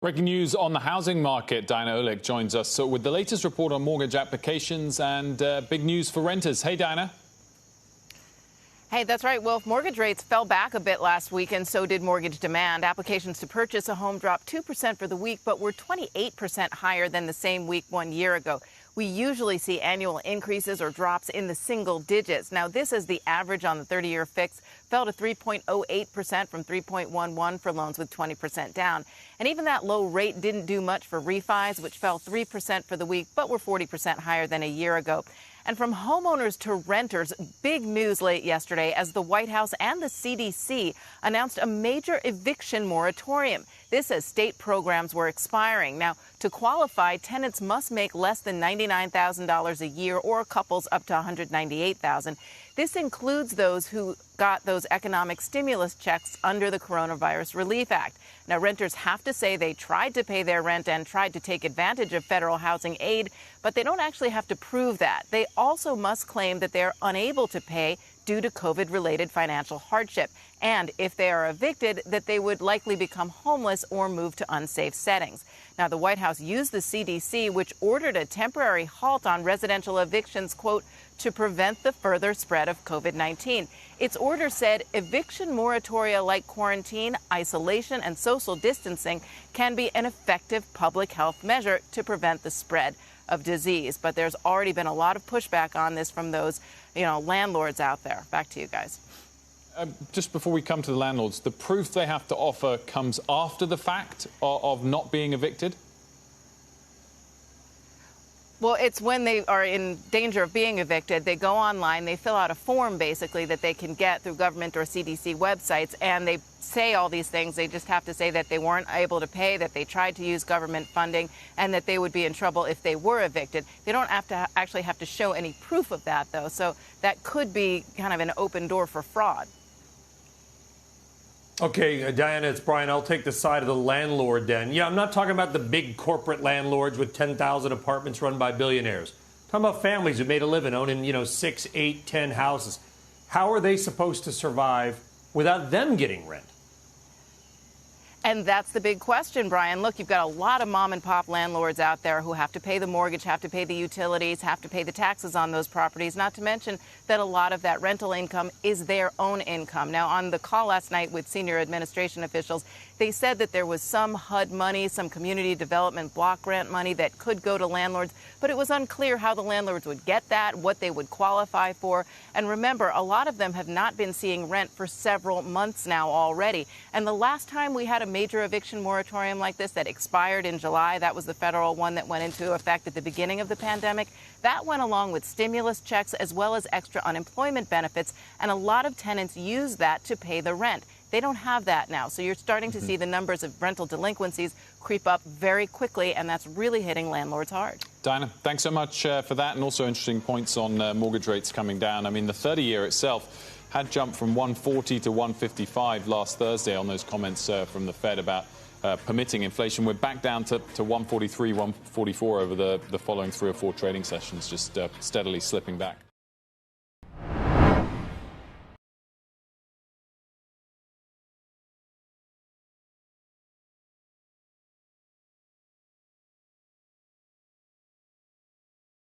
Breaking news on the housing market. Diana Oleg joins us with the latest report on mortgage applications and big news for renters. Hey, Diana. Hey, that's right, Wolf. Mortgage rates fell back a bit last week, and so did mortgage demand. Applications to purchase a home dropped 2% for the week, but were 28% higher than the same week 1 year ago. We usually see annual increases or drops in the single digits. Now, this is the average on the 30-year fix, fell to 3.08% from 3.11 for loans with 20% down. And even that low rate didn't do much for refis, which fell 3% for the week, but were 40% higher than a year ago. And from homeowners to renters, big news late yesterday as the White House and the CDC announced a major eviction moratorium. This as state programs were expiring. Now, to qualify, tenants must make less than $99,000 a year or couples up to $198,000. This includes those who got those economic stimulus checks under the Coronavirus Relief Act. Now, renters have to say they tried to pay their rent and tried to take advantage of federal housing aid, but they don't actually have to prove that. They also must claim that they're unable to pay due to COVID-related financial hardship. And if they are evicted, that they would likely become homeless or move to unsafe settings. Now, the White House used the CDC, which ordered a temporary halt on residential evictions, quote, to prevent the further spread of COVID-19. Its order said eviction moratoria like quarantine, isolation, and social distancing can be an effective public health measure to prevent the spread of disease. But there's already been a lot of pushback on this from those, landlords out there. Back to you guys. Just before we come to the landlords, the proof they have to offer comes after the fact of not being evicted? Well, it's when they are in danger of being evicted. They go online, they fill out a form, basically, that they can get through government or CDC websites, and they say all these things. They just have to say that they weren't able to pay, that they tried to use government funding, and that they would be in trouble if they were evicted. They don't actually have to show any proof of that, though, so that could be kind of an open door for fraud. Okay, Diana, it's Brian. I'll take the side of the landlord then. Yeah, I'm not talking about the big corporate landlords with 10,000 apartments run by billionaires. I'm talking about families who made a living owning, 6, 8, 10 houses. How are they supposed to survive without them getting rent? And that's the big question, Brian. Look, you've got a lot of mom and pop landlords out there who have to pay the mortgage, have to pay the utilities, have to pay the taxes on those properties, not to mention that a lot of that rental income is their own income. Now, on the call last night with senior administration officials, they said that there was some HUD money, some community development block grant money that could go to landlords, but it was unclear how the landlords would get that, what they would qualify for. And remember, a lot of them have not been seeing rent for several months now already. And the last time we had a major eviction moratorium like this that expired in July, that was the federal one that went into effect at the beginning of the pandemic, that went along with stimulus checks as well as extra unemployment benefits, and a lot of tenants use that to pay the rent. They don't have that now, so you're starting to see the numbers of rental delinquencies creep up very quickly, and that's really hitting landlords hard. Diana, thanks so much for that, and also interesting points on mortgage rates coming down. I mean, the 30-year itself had jumped from 140 to 155 last Thursday on those comments from the Fed about permitting inflation. We're back down to 143, 144 over the following 3 or 4 trading sessions, just steadily slipping back.